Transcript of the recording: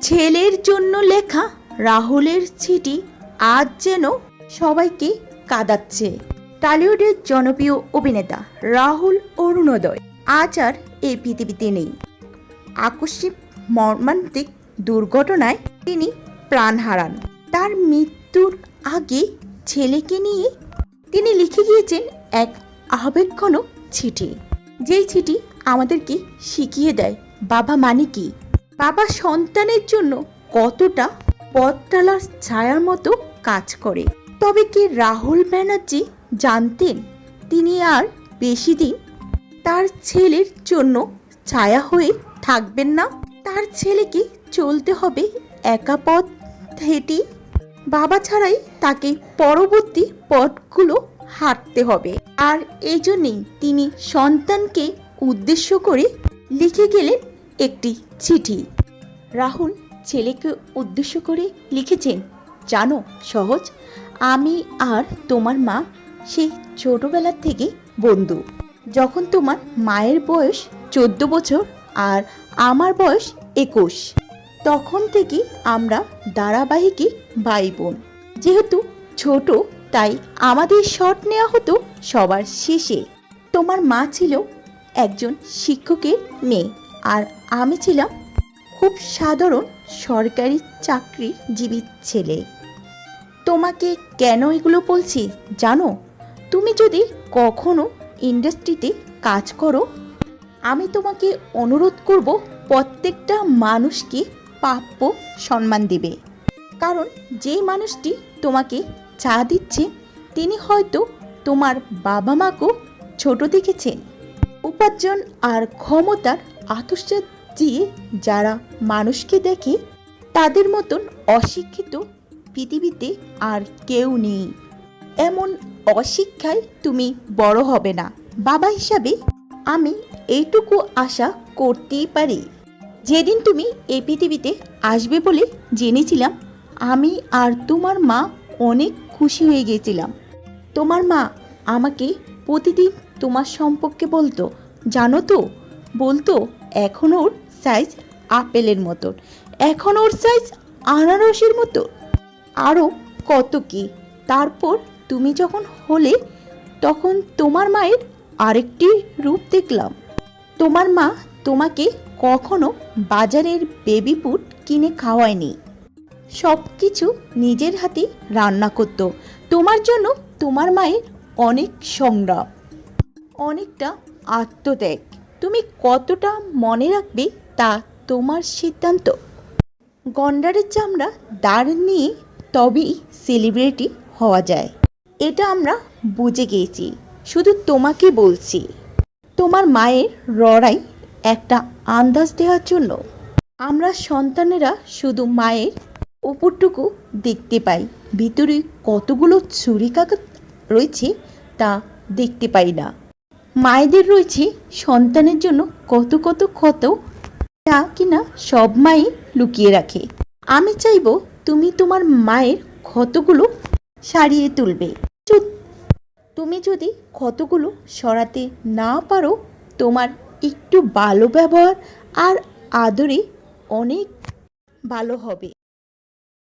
ছেলের জন্য লেখা রাহুলের চিঠি আজ যেন সবাইকে কাঁদাচ্ছে। টলিউডের জনপ্রিয় অভিনেতা রাহুল অরুণোদয় আজ আর এই পৃথিবীতে নেই। আকস্মিক মর্মান্তিক দুর্ঘটনায় তিনি প্রাণ হারান। তার মৃত্যুর আগে ছেলেকে নিয়ে তিনি লিখে গিয়েছেন এক আবেগঘন চিঠি। যেই চিঠি আমাদেরকে শিখিয়ে দেয় বাবা মানে কি, বাবা সন্তানের জন্য কতটা পথটালার ছায়ার মতো কাজ করে। তবে কি রাহুল ব্যানার্জি জানতেন তিনি আর বেশি দিন তার ছেলের জন্য ছায়া হয়ে থাকবেন না? তার ছেলেকে চলতে হবে একা পথ হেঁটে। বাবা ছাড়াই তাকে পরবর্তী পথগুলো হাঁটতে হবে। আর এই জন্যেই তিনি সন্তানকে উদ্দেশ্য করে লিখে গেলেন একটি চিঠি। রাহুল ছেলেকে উদ্দেশ্য করে লিখেছেন, জানো সহজ, আমি আর তোমার মা সেই ছোটবেলার থেকে বন্ধু। যখন তোমার মায়ের বয়স 14 বছর আর আমার বয়স 21, তখন থেকে আমরা ধারাবাহিকই ভাই বোন। যেহেতু ছোট তাই আমাদের শট নেওয়া হতো সবার শেষে। তোমার মা ছিল একজন শিক্ষকের মেয়ে আর আমি ছিলাম খুব সাধারণ সরকারি চাকরিজীবী ছেলে। তোমাকে কেন এগুলো বলছি জানো? তুমি যদি কখনো ইন্ডাস্ট্রিতে কাজ করো, আমি তোমাকে অনুরোধ করব প্রত্যেকটা মানুষকে প্রাপ্য সম্মান দেবে। কারণ যেই মানুষটি তোমাকে চা দিচ্ছে তিনি হয়তো তোমার বাবা মাকেও ছোট দেখেছেন। উপার্জন আর ক্ষমতার আত্মসাৎ দিয়ে যারা মানুষকে দেখে তাদের মতন অশিক্ষিত পৃথিবীতে আর কেউ নেই। এমন অশিক্ষায় তুমি বড় হবে না। বাবা হিসাবে আমি এইটুকু আশা করতেই পারি, যেদিন তুমি এই পৃথিবীতে আসবে বলে জেনেছিলাম আমি আর তোমার মা অনেক খুশি হয়ে গেছিলাম। তোমার মা আমাকে প্রতিদিন তোমার সম্পর্কে বলতো, জানো তো, বলতো এখন ওর সাইজ আপেলের মতন, এখন ওর সাইজ আনারসের মতো, আরও কত কি। তারপর তুমি যখন হলে তখন তোমার মায়ের আরেকটি রূপ দেখলাম। তোমার মা তোমাকে কখনো বাজারের বেবি ফুড কিনে খাওয়ায়নি, সব কিছু নিজের হাতে রান্না করত। তোমার জন্য তোমার মায়ের অনেক সংগ্রাম, অনেকটা আত্মত্যাগ। তুমি কতটা মনে রাখবে তা তোমার সিদ্ধান্ত। গন্ডারের চামড়া দাঁড় নিয়ে তবেই সেলিব্রিটি হওয়া যায়, এটা আমরা বুঝে গিয়েছি। শুধু তোমাকে বলছি, তোমার মায়ের লড়াই একটা আন্দাজ দেওয়ার জন্য। আমরা সন্তানেরা শুধু মায়ের উপরটুকু দেখতে পাই, ভিতরে কতগুলো ছুরিকাঘাত রয়েছে তা দেখতে পাই না। মায়েদের রয়েছে সন্তানের জন্য কত কত ক্ষত, যা কিনা সব মাই লুকিয়ে রাখে। আমি চাইব তুমি তোমার মায়ের ক্ষতগুলো সারিয়ে তুলবে। তুমি যদি ক্ষতগুলো সরাতে না পারো, তোমার একটু ভালো ব্যবহার আর আদরে অনেক ভালো হবে।